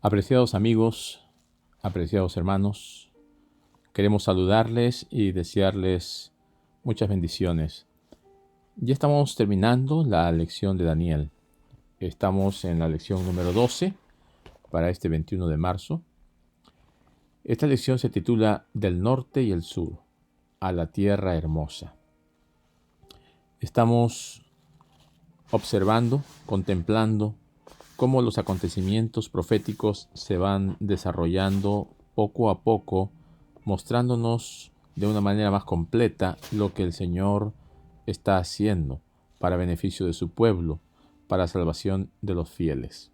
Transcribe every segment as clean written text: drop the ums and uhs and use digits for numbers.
Apreciados amigos, apreciados hermanos, queremos saludarles y desearles muchas bendiciones. Ya estamos terminando la lección de Daniel. Estamos en la lección número 12 para este 21 de marzo. Esta lección se titula Del norte y el sur, a la tierra hermosa. Estamos observando, contemplando cómo los acontecimientos proféticos se van desarrollando poco a poco, mostrándonos de una manera más completa lo que el Señor está haciendo para beneficio de su pueblo, para salvación de los fieles.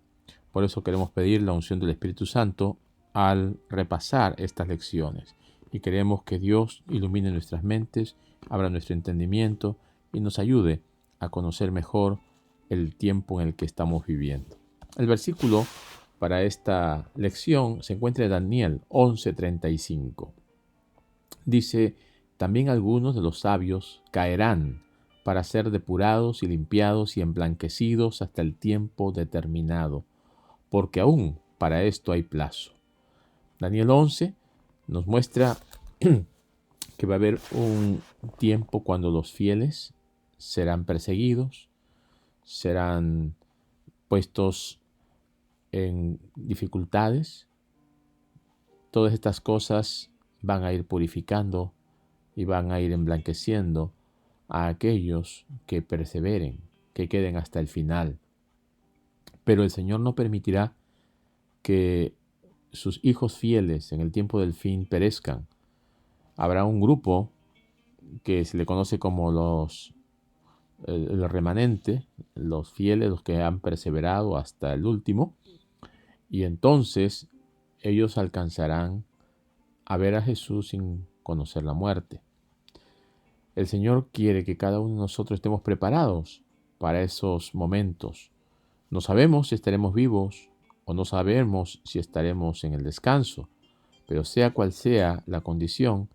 Por eso queremos pedir la unción del Espíritu Santo al repasar estas lecciones y queremos que Dios ilumine nuestras mentes, abra nuestro entendimiento y nos ayude a conocer mejor el tiempo en el que estamos viviendo. El versículo para esta lección se encuentra en Daniel 11:35. Dice: también algunos de los sabios caerán para ser depurados y limpiados y emblanquecidos hasta el tiempo determinado, porque aún para esto hay plazo. Daniel 11 nos muestra que va a haber un tiempo cuando los fieles serán perseguidos, serán puestos en dificultades. Todas estas cosas van a ir purificando y van a ir emblanqueciendo a aquellos que perseveren, que queden hasta el final. Pero el Señor no permitirá que sus hijos fieles en el tiempo del fin perezcan. Habrá un grupo que se le conoce como el remanente, los fieles, los que han perseverado hasta el último, y entonces ellos alcanzarán a ver a Jesús sin conocer la muerte. El Señor quiere que cada uno de nosotros estemos preparados para esos momentos. No sabemos si estaremos vivos o no sabemos si estaremos en el descanso, pero sea cual sea la condición,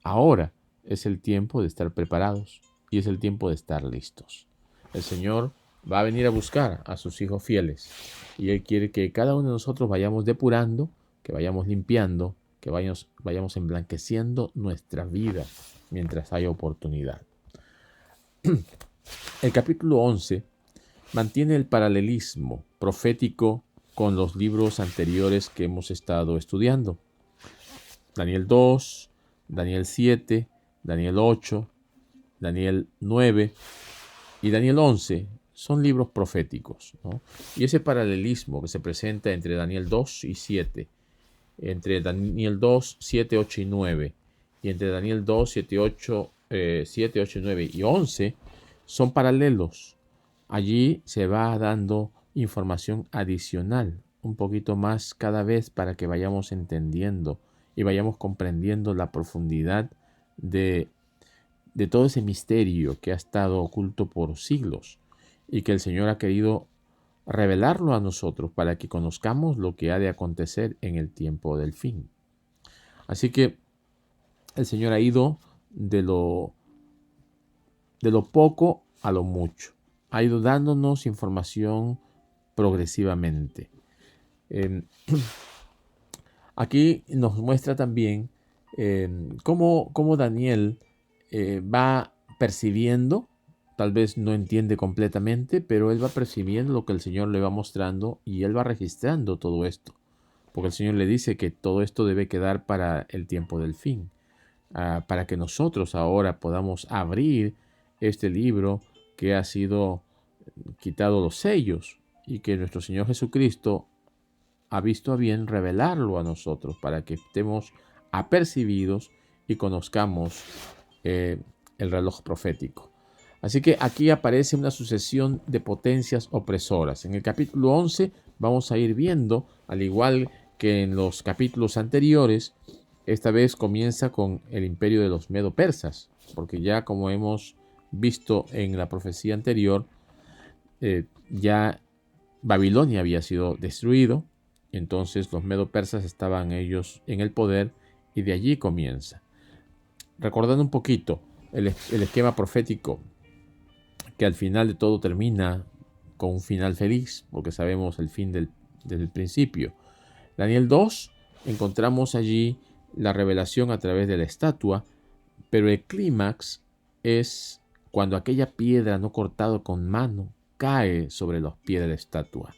ahora es el tiempo de estar preparados y es el tiempo de estar listos. El Señor va a venir a buscar a sus hijos fieles y Él quiere que cada uno de nosotros vayamos depurando, que vayamos limpiando, que vayamos emblanqueciendo nuestra vida mientras haya oportunidad. El capítulo 11 mantiene el paralelismo profético con los libros anteriores que hemos estado estudiando. Daniel 2, Daniel 7, Daniel 8, Daniel 9 y Daniel 11 son libros proféticos, ¿no? Y ese paralelismo que se presenta entre Daniel 2 y 7, entre Daniel 2, 7, 8 y 9, y entre Daniel 2, 7, 8, 9 y 11, son paralelos. Allí se va dando información adicional, un poquito más cada vez para que vayamos entendiendo y vayamos comprendiendo la profundidad de todo ese misterio que ha estado oculto por siglos y que el Señor ha querido revelarlo a nosotros para que conozcamos lo que ha de acontecer en el tiempo del fin. Así que el Señor ha ido de lo poco a lo mucho. Ha ido dándonos información progresivamente. Aquí nos muestra también cómo Daniel va percibiendo, tal vez no entiende completamente, pero él va percibiendo lo que el Señor le va mostrando y él va registrando todo esto, porque el Señor le dice que todo esto debe quedar para el tiempo del fin, para que nosotros ahora podamos abrir este libro que ha sido quitado los sellos y que nuestro Señor Jesucristo ha visto a bien revelarlo a nosotros para que estemos apercibidos y conozcamos el reloj profético. Así que aquí aparece una sucesión de potencias opresoras. En el capítulo 11 vamos a ir viendo, al igual que en los capítulos anteriores, esta vez comienza con el imperio de los medo-persas, porque ya como hemos visto en la profecía anterior, ya Babilonia había sido destruido, entonces los medo-persas estaban ellos en el poder y de allí comienza. Recordando un poquito el esquema profético, que al final de todo termina con un final feliz, porque sabemos el fin del principio. Daniel 2 encontramos allí la revelación a través de la estatua, pero el clímax es cuando aquella piedra no cortada con mano cae sobre los pies de la estatua.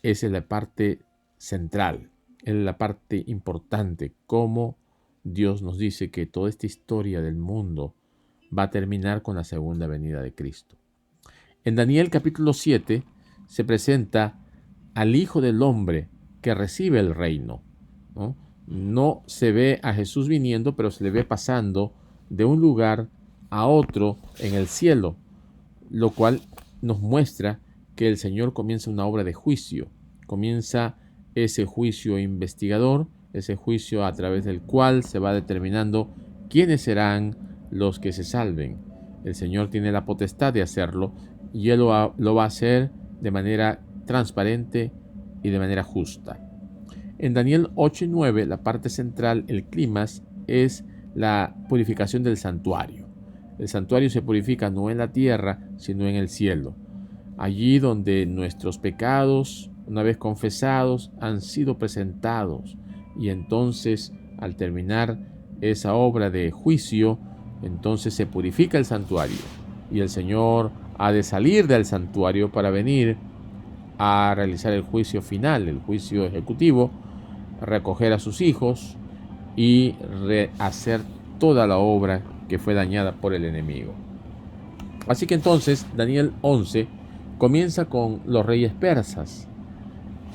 Esa es la parte central, es la parte importante, cómo Dios nos dice que toda esta historia del mundo va a terminar con la segunda venida de Cristo. En Daniel capítulo 7 se presenta al Hijo del Hombre que recibe el reino, ¿no? No se ve a Jesús viniendo, pero se le ve pasando de un lugar a otro en el cielo, lo cual nos muestra que el Señor comienza una obra de juicio, comienza ese juicio investigador, ese juicio a través del cual se va determinando quiénes serán los que se salven. El Señor tiene la potestad de hacerlo y Él lo va a hacer de manera transparente y de manera justa. En Daniel 8 y 9, la parte central, el clímax, es la purificación del santuario. El santuario se purifica no en la tierra, sino en el cielo. Allí donde nuestros pecados, una vez confesados, han sido presentados. Y entonces, al terminar esa obra de juicio, entonces se purifica el santuario. Y el Señor ha de salir del santuario para venir a realizar el juicio final, el juicio ejecutivo, recoger a sus hijos y rehacer toda la obra que fue dañada por el enemigo. Así que entonces Daniel 11 comienza con los reyes persas.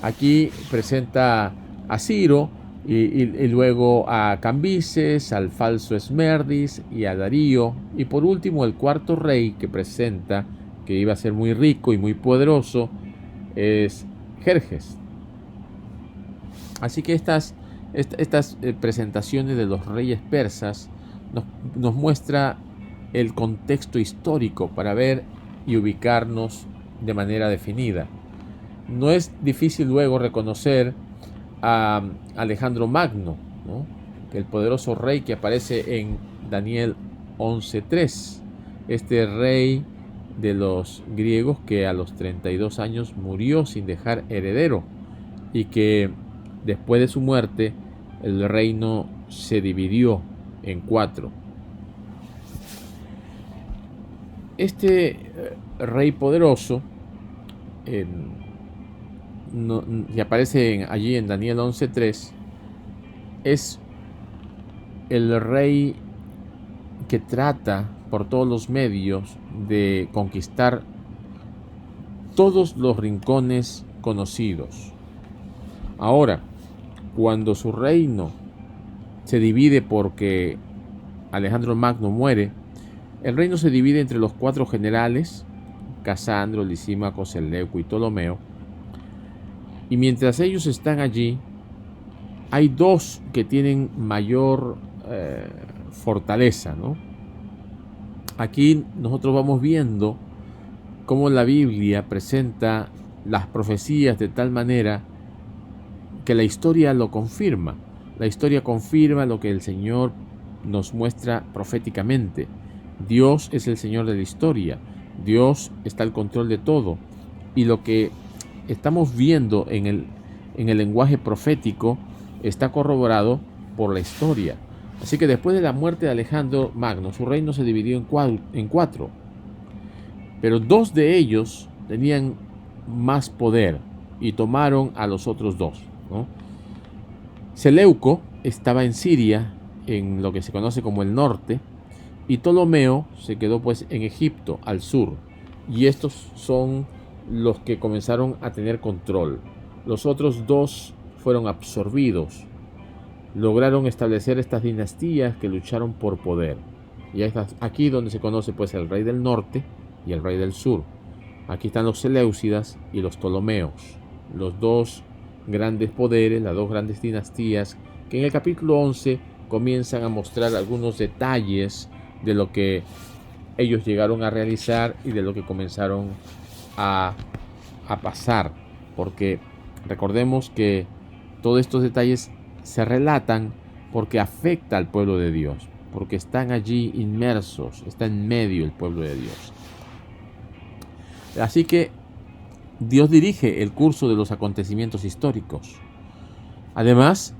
Aquí presenta a Ciro y luego a Cambises, al falso Esmerdis y a Darío. Y por último el cuarto rey que presenta, que iba a ser muy rico y muy poderoso, es Jerjes. Así que estas presentaciones de los reyes persas nos muestra el contexto histórico para ver y ubicarnos de manera definida. No es difícil luego reconocer a Alejandro Magno, ¿no? El poderoso rey que aparece en Daniel 11:3, este rey de los griegos que a los 32 años murió sin dejar heredero y que después de su muerte el reino se dividió en 4. Este rey poderoso que aparece allí en Daniel 11:3 es el rey que trata por todos los medios de conquistar todos los rincones conocidos. Ahora, cuando su reino se divide porque Alejandro Magno muere, el reino se divide entre los 4 generales, Casandro, Lisímaco, Seleuco y Ptolomeo, y mientras ellos están allí, hay 2 que tienen mayor fortaleza, ¿no? Aquí nosotros vamos viendo cómo la Biblia presenta las profecías de tal manera que la historia lo confirma. La historia confirma lo que el Señor nos muestra proféticamente. Dios es el Señor de la historia. Dios está al control de todo. Y lo que estamos viendo en el lenguaje profético está corroborado por la historia. Así que después de la muerte de Alejandro Magno, su reino se dividió en 4. Pero 2 de ellos tenían más poder y tomaron a los otros 2, ¿no? Seleuco estaba en Siria, en lo que se conoce como el norte, y Ptolomeo se quedó pues en Egipto, al sur. Y estos son los que comenzaron a tener control. Los otros 2 fueron absorbidos. Lograron establecer estas dinastías que lucharon por poder. Y aquí donde se conoce pues el rey del norte y el rey del sur. Aquí están los Seleucidas y los Ptolomeos, los 2 grandes poderes, las 2 grandes dinastías, que en el capítulo 11 comienzan a mostrar algunos detalles de lo que ellos llegaron a realizar y de lo que comenzaron a pasar. Porque recordemos que todos estos detalles se relatan porque afecta al pueblo de Dios, porque están allí inmersos, está en medio el pueblo de Dios. Así que Dios dirige el curso de los acontecimientos históricos. Además,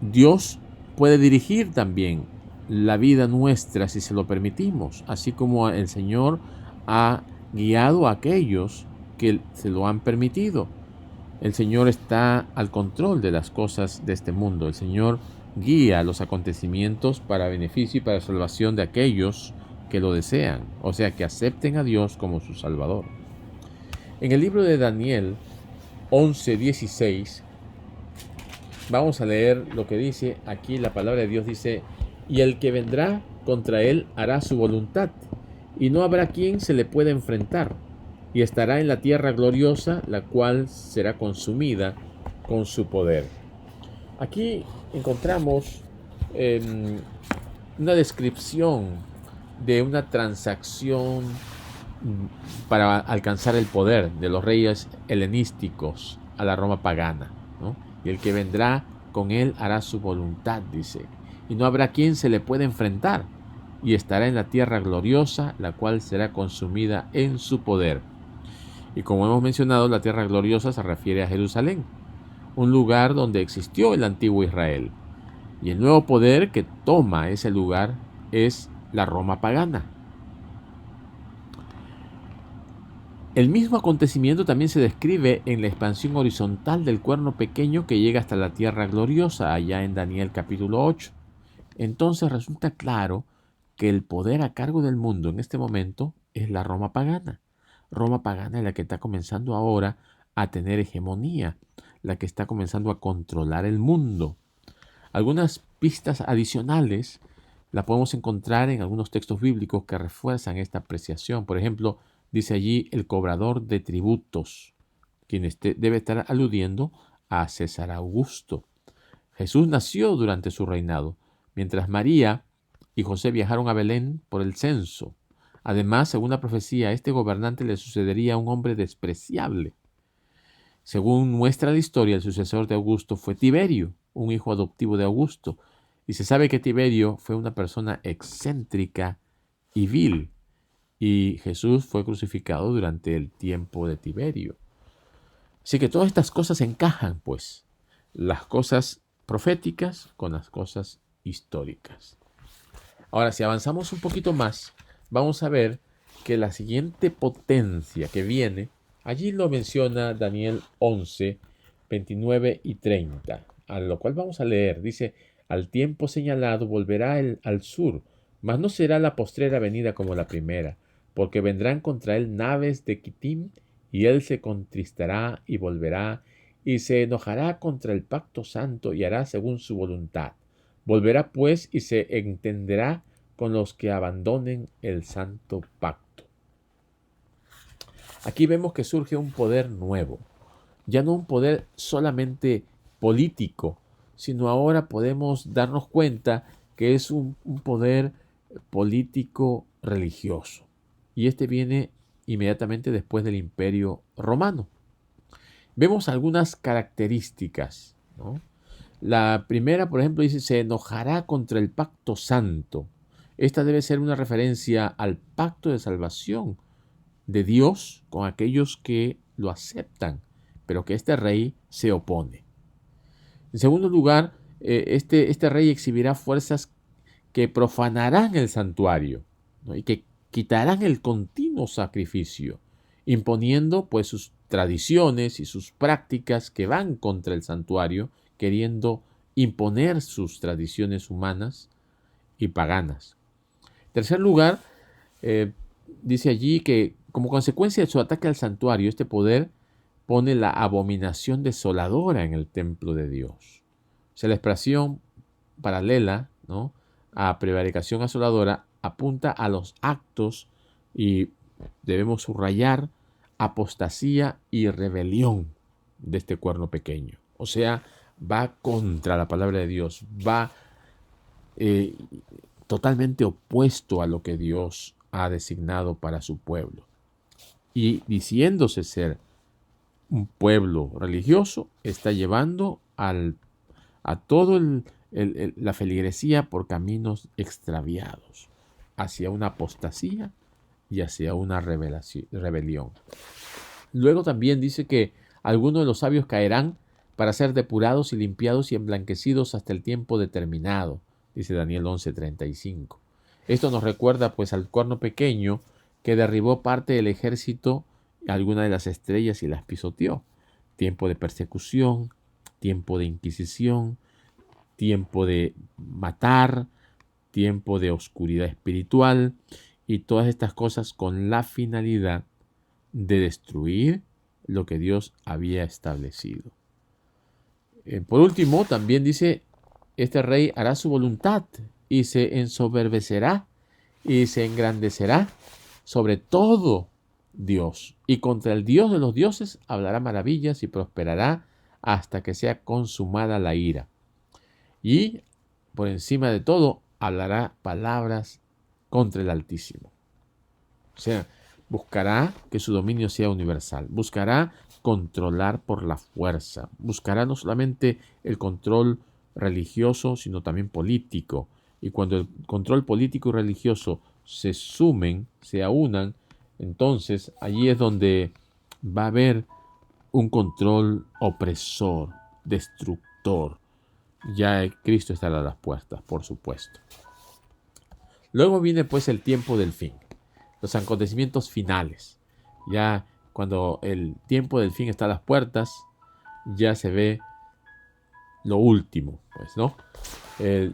Dios puede dirigir también la vida nuestra si se lo permitimos, así como el Señor ha guiado a aquellos que se lo han permitido. El Señor está al control de las cosas de este mundo. El Señor guía los acontecimientos para beneficio y para salvación de aquellos que lo desean, o sea, que acepten a Dios como su Salvador. En el libro de Daniel 11:16 vamos a leer lo que dice aquí. La palabra de Dios dice: y el que vendrá contra él hará su voluntad, y no habrá quien se le pueda enfrentar, y estará en la tierra gloriosa, la cual será consumida con su poder. Aquí encontramos una descripción de una transacción para alcanzar el poder de los reyes helenísticos a la Roma pagana, ¿no? Y el que vendrá con él hará su voluntad, dice, y no habrá quien se le pueda enfrentar, y estará en la tierra gloriosa, la cual será consumida en su poder. Y como hemos mencionado, la tierra gloriosa se refiere a Jerusalén, un lugar donde existió el antiguo Israel. Y el nuevo poder que toma ese lugar es la Roma pagana. El mismo acontecimiento también se describe en la expansión horizontal del cuerno pequeño que llega hasta la tierra gloriosa, allá en Daniel capítulo 8. Entonces resulta claro que el poder a cargo del mundo en este momento es la Roma pagana. Roma pagana es la que está comenzando ahora a tener hegemonía, la que está comenzando a controlar el mundo. Algunas pistas adicionales las podemos encontrar en algunos textos bíblicos que refuerzan esta apreciación. Por ejemplo, dice allí el cobrador de tributos, quien debe estar aludiendo a César Augusto. Jesús nació durante su reinado, mientras María y José viajaron a Belén por el censo. Además, según la profecía, a este gobernante le sucedería a un hombre despreciable. Según muestra la historia, el sucesor de Augusto fue Tiberio, un hijo adoptivo de Augusto, y se sabe que Tiberio fue una persona excéntrica y vil, y Jesús fue crucificado durante el tiempo de Tiberio. Así que todas estas cosas encajan, pues, las cosas proféticas con las cosas históricas. Ahora, si avanzamos un poquito más, vamos a ver que la siguiente potencia que viene, allí lo menciona Daniel 11, 29 y 30, a lo cual vamos a leer. Dice: al tiempo señalado volverá él al sur, mas no será la postrera venida como la primera, porque vendrán contra él naves de Quitim, y él se contristará y volverá, y se enojará contra el pacto santo, y hará según su voluntad. Volverá pues y se entenderá con los que abandonen el santo pacto. Aquí vemos que surge un poder nuevo, ya no un poder solamente político, sino ahora podemos darnos cuenta que es un poder político religioso. Y este viene inmediatamente después del Imperio Romano. Vemos algunas características, ¿no? La primera, por ejemplo, dice: se enojará contra el pacto santo. Esta debe ser una referencia al pacto de salvación de Dios con aquellos que lo aceptan, pero que este rey se opone. En segundo lugar, este rey exhibirá fuerzas que profanarán el santuario, ¿no? Y que quitarán el continuo sacrificio, imponiendo pues sus tradiciones y sus prácticas que van contra el santuario, queriendo imponer sus tradiciones humanas y paganas. En tercer lugar, dice allí que como consecuencia de su ataque al santuario, este poder pone la abominación desoladora en el templo de Dios. O sea, la expresión paralela, ¿no?, a prevaricación asoladora apunta a los actos, y debemos subrayar, apostasía y rebelión de este cuerno pequeño. O sea, va contra la palabra de Dios, va totalmente opuesto a lo que Dios ha designado para su pueblo. Y diciéndose ser un pueblo religioso, está llevando a todo la feligresía por caminos extraviados, hacia una apostasía y hacia una rebelión. Luego también dice que algunos de los sabios caerán para ser depurados y limpiados y emblanquecidos hasta el tiempo determinado, dice Daniel 11:35. Esto nos recuerda pues al cuerno pequeño que derribó parte del ejército, alguna de las estrellas y las pisoteó. Tiempo de persecución, tiempo de inquisición, tiempo de matar, tiempo de oscuridad espiritual y todas estas cosas con la finalidad de destruir lo que Dios había establecido. Por último, también dice, este rey hará su voluntad y se ensoberbecerá y se engrandecerá sobre todo Dios, y contra el Dios de los dioses hablará maravillas y prosperará hasta que sea consumada la ira. Y por encima de todo hablará palabras contra el Altísimo. O sea, buscará que su dominio sea universal, buscará controlar por la fuerza, buscará no solamente el control religioso, sino también político. Y cuando el control político y religioso se sumen, se aunan, entonces allí es donde va a haber un control opresor, destructor. Ya Cristo estará a las puertas, por supuesto. Luego viene pues el tiempo del fin, los acontecimientos finales. Ya cuando el tiempo del fin está a las puertas, ya se ve lo último, pues, ¿no?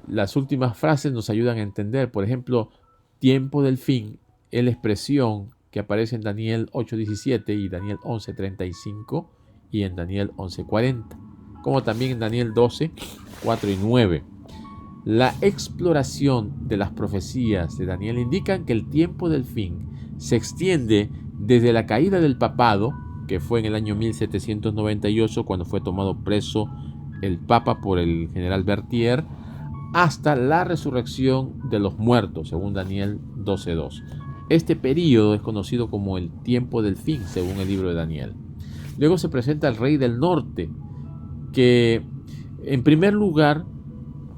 Las últimas frases nos ayudan a entender, por ejemplo, tiempo del fin es la expresión que aparece en Daniel 8:17 y Daniel 11:35 y en Daniel 11:40, como también en Daniel 12:4 y 9. La exploración de las profecías de Daniel indican que el tiempo del fin se extiende desde la caída del papado, que fue en el año 1798, cuando fue tomado preso el papa por el general Berthier, hasta la resurrección de los muertos, según Daniel 12:2. Este período es conocido como el tiempo del fin, según el libro de Daniel. Luego se presenta el rey del norte, que en primer lugar,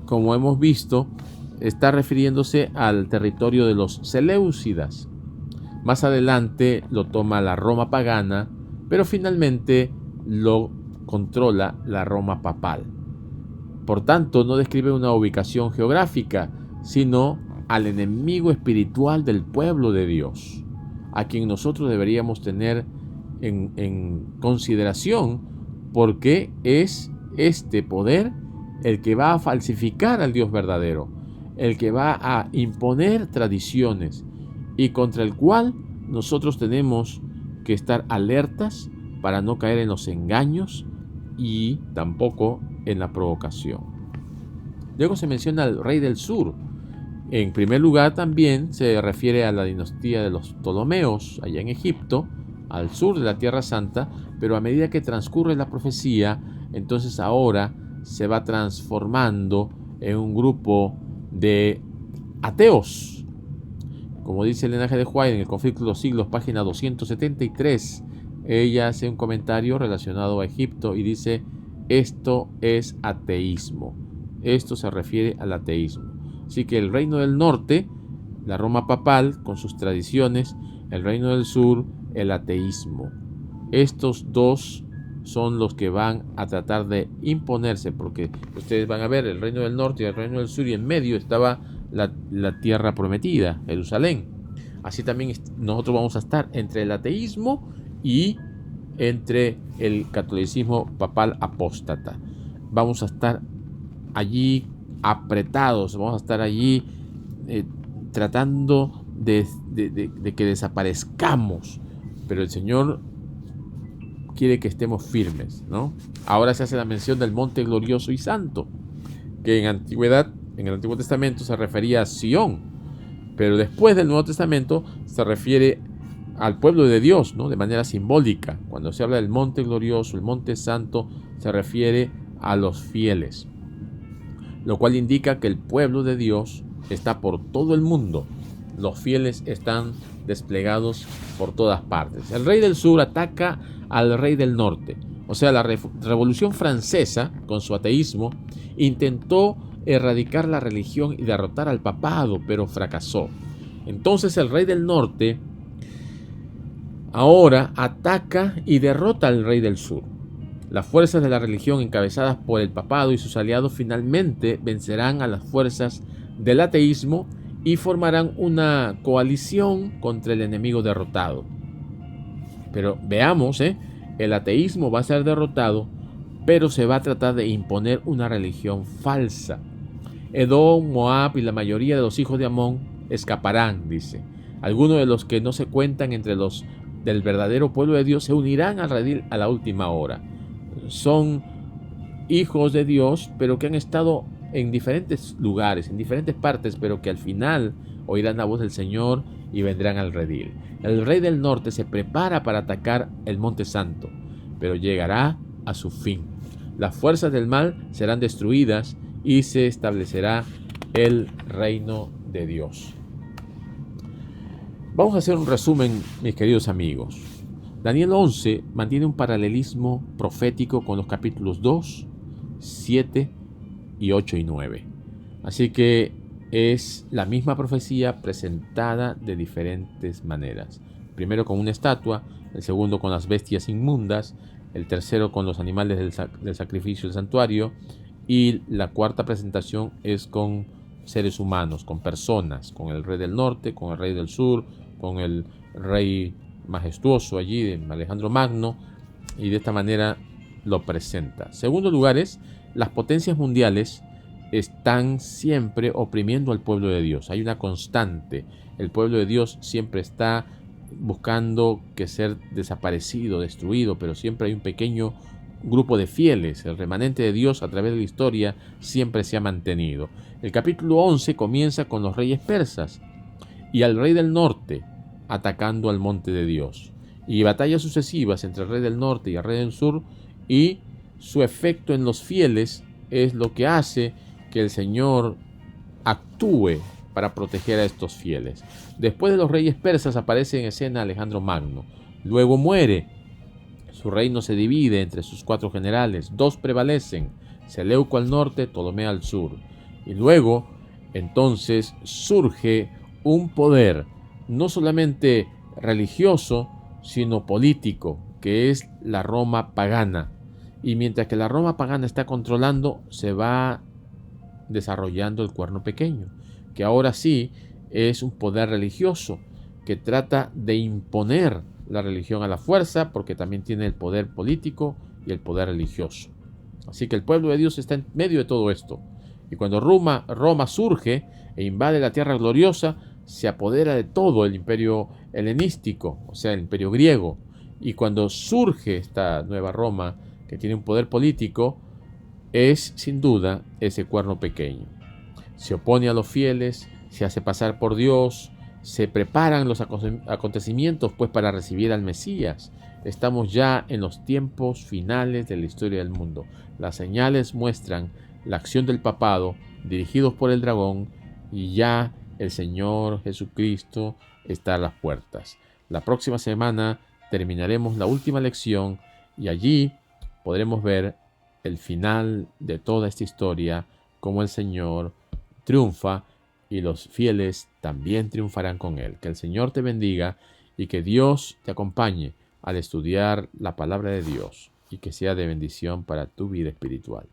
como hemos visto, está refiriéndose al territorio de los Seleucidas. Más adelante lo toma la Roma pagana, pero finalmente lo controla la Roma papal. Por tanto, no describe una ubicación geográfica, sino al enemigo espiritual del pueblo de Dios, a quien nosotros deberíamos tener en consideración, porque es este poder el que va a falsificar al Dios verdadero, el que va a imponer tradiciones y contra el cual nosotros tenemos que estar alertas para no caer en los engaños y tampoco en la provocación. Luego se menciona al rey del sur. En primer lugar también se refiere a la dinastía de los Ptolomeos allá en Egipto, al sur de la Tierra Santa, pero a medida que transcurre la profecía, entonces ahora se va transformando en un grupo de ateos. Como dice Elena G. de White en El conflicto de los siglos, página 273, ella hace un comentario relacionado a Egipto y dice: esto es ateísmo. Esto se refiere al ateísmo. Así que el reino del norte, la Roma papal con sus tradiciones, el reino del sur, el ateísmo. Estos dos son los que van a tratar de imponerse, porque ustedes van a ver el reino del norte y el reino del sur, y en medio estaba la tierra prometida, Jerusalén. Así también nosotros vamos a estar entre el ateísmo y entre el catolicismo papal apóstata. Vamos a estar allí apretados, vamos a estar allí tratando de que desaparezcamos, pero el Señor quiere que estemos firmes, ¿no? Ahora se hace la mención del monte glorioso y santo, que en antigüedad, en el Antiguo Testamento se refería a Sión, pero después del Nuevo Testamento se refiere al pueblo de Dios, ¿no? De manera simbólica. Cuando se habla del monte glorioso, el monte santo, se refiere a los fieles, lo cual indica que el pueblo de Dios está por todo el mundo. Los fieles están desplegados por todas partes. El rey del sur ataca al rey del norte. O sea, la Revolución Francesa, con su ateísmo, intentó erradicar la religión y derrotar al papado, pero fracasó. Entonces el rey del norte ahora ataca y derrota al rey del sur. Las fuerzas de la religión encabezadas por el papado y sus aliados finalmente vencerán a las fuerzas del ateísmo y formarán una coalición contra el enemigo derrotado. Pero veamos, el ateísmo va a ser derrotado, pero se va a tratar de imponer una religión falsa. Edom, Moab y la mayoría de los hijos de Amón escaparán, dice. Algunos de los que no se cuentan entre los del verdadero pueblo de Dios se unirán al redil a la última hora. Son hijos de Dios, pero que han estado en diferentes lugares, en diferentes partes, pero que al final oirán la voz del Señor y vendrán al redil. El rey del norte se prepara para atacar el Monte Santo, pero llegará a su fin. Las fuerzas del mal serán destruidas y se establecerá el reino de Dios. Vamos a hacer un resumen, mis queridos amigos. Daniel 11 mantiene un paralelismo profético con los capítulos 2, 7 y 8 y 9. Así que es la misma profecía presentada de diferentes maneras. Primero con una estatua, el segundo con las bestias inmundas, el tercero con los animales del sacrificio del santuario, y la cuarta presentación es con seres humanos, con personas, con el rey del norte, con el rey del sur, con el rey majestuoso allí de Alejandro Magno, y de esta manera lo presenta. Segundo lugar es, las potencias mundiales están siempre oprimiendo al pueblo de Dios. Hay una constante. El pueblo de Dios siempre está buscando que ser desaparecido, destruido, pero siempre hay un pequeño grupo de fieles. El remanente de Dios a través de la historia siempre se ha mantenido. El capítulo 11 comienza con los reyes persas y al rey del norte atacando al monte de Dios, y batallas sucesivas entre el rey del norte y el rey del sur, y su efecto en los fieles es lo que hace que el Señor actúe para proteger a estos fieles. Después de los reyes persas aparece en escena Alejandro Magno. Luego muere. Su reino se divide entre sus 4 generales. 2 prevalecen: Seleuco al norte, Ptolomeo al sur. Y luego, entonces, surge un poder no solamente religioso, sino político, que es la Roma pagana. Y mientras que la Roma pagana está controlando, se va desarrollando el cuerno pequeño, que ahora sí es un poder religioso que trata de imponer la religión a la fuerza, porque también tiene el poder político y el poder religioso. Así que el pueblo de Dios está en medio de todo esto. Y cuando Roma surge e invade la tierra gloriosa, se apodera de todo el imperio helenístico, o sea, el imperio griego. Y cuando surge esta nueva Roma, que tiene un poder político, es sin duda ese cuerno pequeño. Se opone a los fieles, se hace pasar por Dios, se preparan los acontecimientos pues para recibir al Mesías. Estamos ya en los tiempos finales de la historia del mundo. Las señales muestran la acción del papado dirigidos por el dragón, y ya el Señor Jesucristo está a las puertas. La próxima semana terminaremos la última lección y allí podremos ver el final de toda esta historia, cómo el Señor triunfa y los fieles también triunfarán con Él. Que el Señor te bendiga y que Dios te acompañe al estudiar la palabra de Dios y que sea de bendición para tu vida espiritual.